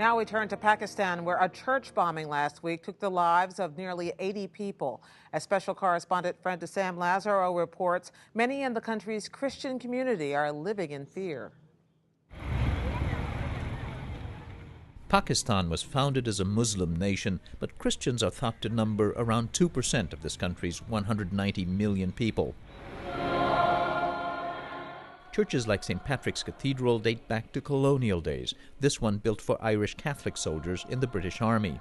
Now we turn to Pakistan, where a church bombing last week took the lives of nearly 80 people. As special correspondent friend to Sam Lazaro reports, many in the country's Christian community are living in fear. Pakistan was founded as a Muslim nation, but Christians are thought to number around 2% of this country's 190 million people. Churches like St. Patrick's Cathedral date back to colonial days, this one built for Irish Catholic soldiers in the British Army.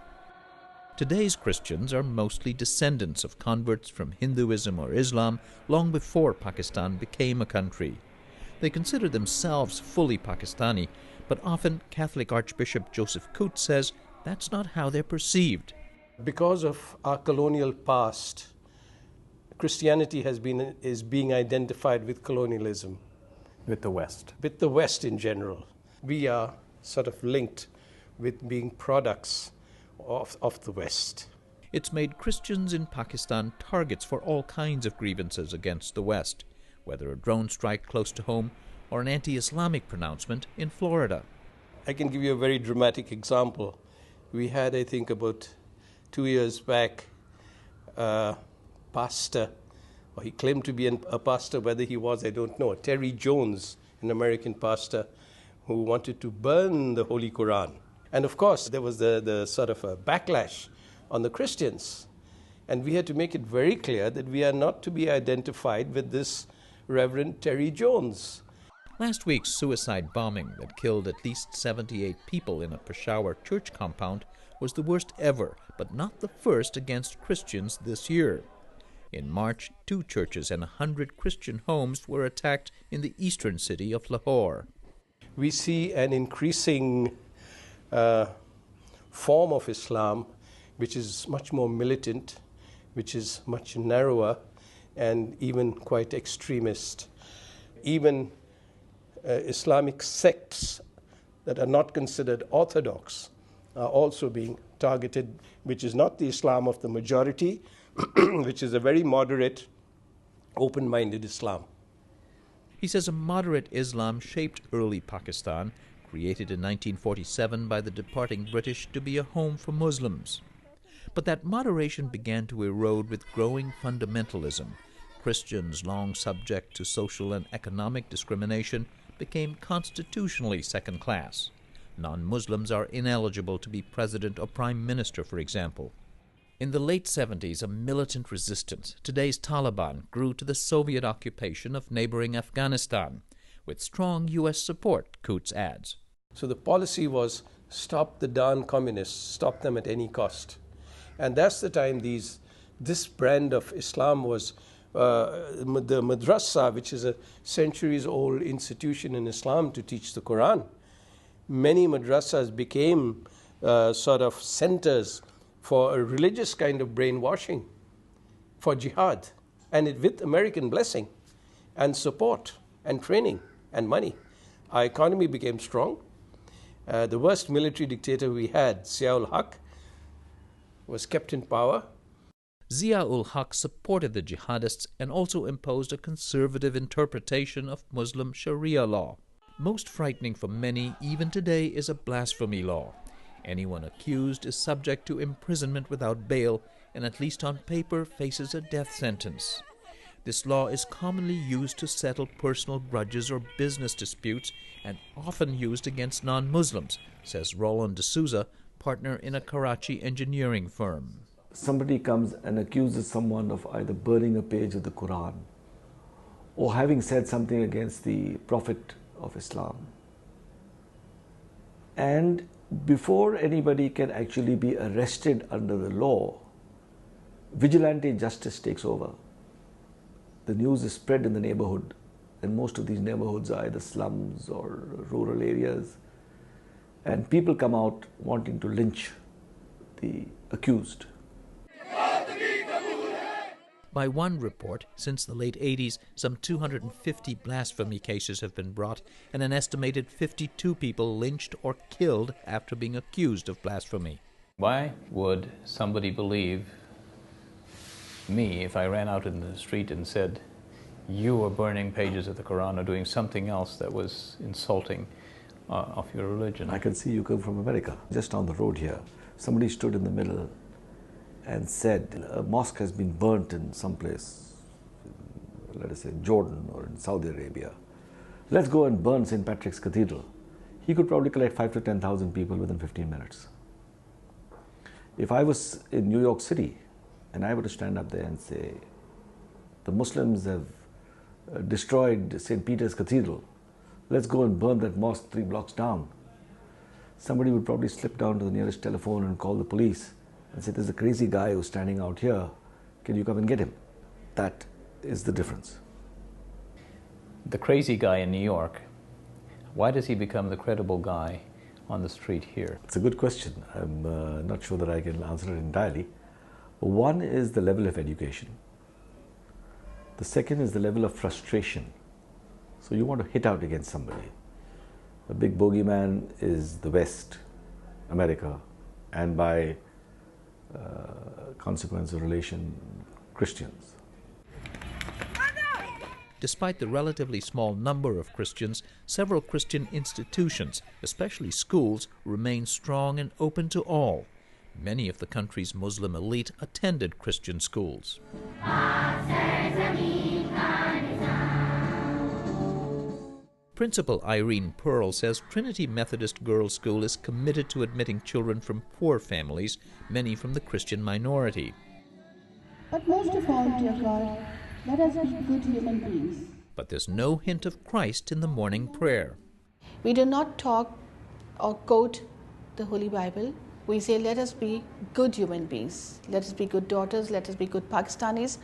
Today's Christians are mostly descendants of converts from Hinduism or Islam long before Pakistan became a country. They consider themselves fully Pakistani, but often Catholic Archbishop Joseph Coote says that's not how they're perceived. Because of our colonial past, Christianity is being identified with colonialism. With the West. With the West in general. We are sort of linked with being products of the West. It's made Christians in Pakistan targets for all kinds of grievances against the West, whether a drone strike close to home or an anti-Islamic pronouncement in Florida. I can give you a very dramatic example. We had, I think, about 2 years back, a pastor, or he claimed to be a pastor, whether he was, I don't know, Terry Jones, an American pastor, who wanted to burn the Holy Quran. And of course, there was the sort of a backlash on the Christians. And we had to make it very clear that we are not to be identified with this Reverend Terry Jones. Last week's suicide bombing that killed at least 78 people in a Peshawar church compound was the worst ever, but not the first against Christians this year. In March, 2 churches and 100 Christian homes were attacked in the eastern city of Lahore. We see an increasing form of Islam which is much more militant, which is much narrower, and even quite extremist. Even Islamic sects that are not considered orthodox are also being targeted, which is not the Islam of the majority, which is a very moderate, open-minded Islam. He says a moderate Islam shaped early Pakistan, created in 1947 by the departing British to be a home for Muslims. But that moderation began to erode with growing fundamentalism. Christians, long subject to social and economic discrimination, became constitutionally second class. Non-Muslims are ineligible to be president or prime minister, for example. In the late 70s, a militant resistance, today's Taliban, grew to the Soviet occupation of neighboring Afghanistan, with strong U.S. support, Coote adds. So the policy was stop the darn communists, stop them at any cost. And that's the time this brand of Islam was the madrasa, which is a centuries-old institution in Islam to teach the Quran. Many madrasas became sort of centers for a religious kind of brainwashing, for jihad, and with American blessing and support and training and money. Our economy became strong. The worst military dictator we had, Zia-ul-Haq, was kept in power. Zia-ul-Haq supported the jihadists and also imposed a conservative interpretation of Muslim Sharia law. Most frightening for many, even today, is a blasphemy law. Anyone accused is subject to imprisonment without bail and, at least on paper, faces a death sentence. This law is commonly used to settle personal grudges or business disputes and often used against non-Muslims, says Roland D'Souza, partner in a Karachi engineering firm. Somebody comes and accuses someone of either burning a page of the Quran or having said something against the Prophet of Islam. And before anybody can actually be arrested under the law, vigilante justice takes over. The news is spread in the neighborhood, and most of these neighborhoods are either slums or rural areas, and people come out wanting to lynch the accused. By one report, since the late 80s, some 250 blasphemy cases have been brought, and an estimated 52 people lynched or killed after being accused of blasphemy. Why would somebody believe me if I ran out in the street and said, you were burning pages of the Quran or doing something else that was insulting? of your religion. I can see you come from America. Just down the road here, somebody stood in the middle and said, a mosque has been burnt in some place, let us say Jordan or in Saudi Arabia. Let's go and burn St. Patrick's Cathedral. He could probably collect 5,000 to 10,000 people within 15 minutes. If I was in New York City and I were to stand up there and say, the Muslims have destroyed St. Peter's Cathedral, let's go and burn that mosque 3 blocks down. Somebody would probably slip down to the nearest telephone and call the police and say, there's a crazy guy who's standing out here, can you come and get him? That is the difference. The crazy guy in New York, why does he become the credible guy on the street here? It's a good question. I'm not sure that I can answer it entirely. One is the level of education. The second is the level of frustration. So you want to hit out against somebody. A big bogeyman is the West, America, and by consequence of relation, Christians. Despite the relatively small number of Christians, several Christian institutions, especially schools, remain strong and open to all. Many of the country's Muslim elite attended Christian schools. Principal Irene Pearl says Trinity Methodist Girls' School is committed to admitting children from poor families, many from the Christian minority. But most of all, dear God, let us be good human beings. But there's no hint of Christ in the morning prayer. We do not talk or quote the Holy Bible. We say, let us be good human beings. Let us be good daughters. Let us be good Pakistanis.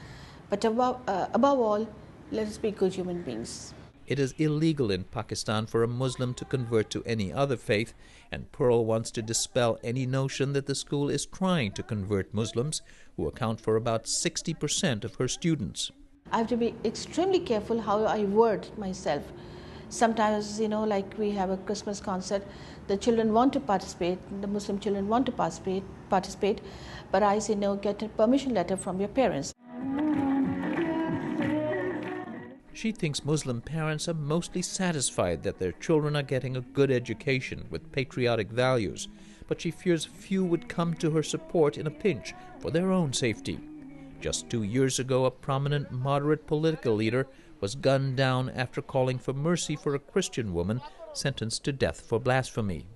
But above all, let us be good human beings. It is illegal in Pakistan for a Muslim to convert to any other faith, and Pearl wants to dispel any notion that the school is trying to convert Muslims, who account for about 60% of her students. I have to be extremely careful how I word myself. Sometimes, like we have a Christmas concert, the children want to participate, the Muslim children want to participate, but I say, no, get a permission letter from your parents. She thinks Muslim parents are mostly satisfied that their children are getting a good education with patriotic values, but she fears few would come to her support in a pinch for their own safety. Just 2 years ago, a prominent moderate political leader was gunned down after calling for mercy for a Christian woman sentenced to death for blasphemy.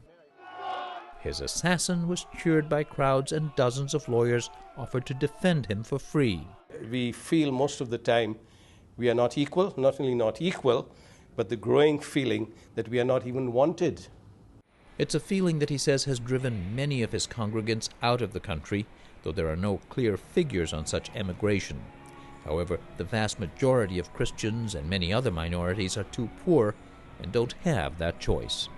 His assassin was cheered by crowds, and dozens of lawyers offered to defend him for free. We feel most of the time we are not equal, not only not equal, but the growing feeling that we are not even wanted. It's a feeling that he says has driven many of his congregants out of the country, though there are no clear figures on such emigration. However, the vast majority of Christians and many other minorities are too poor and don't have that choice.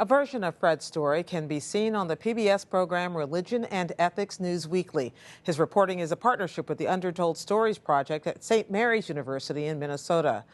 A version of Fred's story can be seen on the PBS program Religion and Ethics News Weekly. His reporting is a partnership with the Undertold Stories Project at St. Mary's University in Minnesota.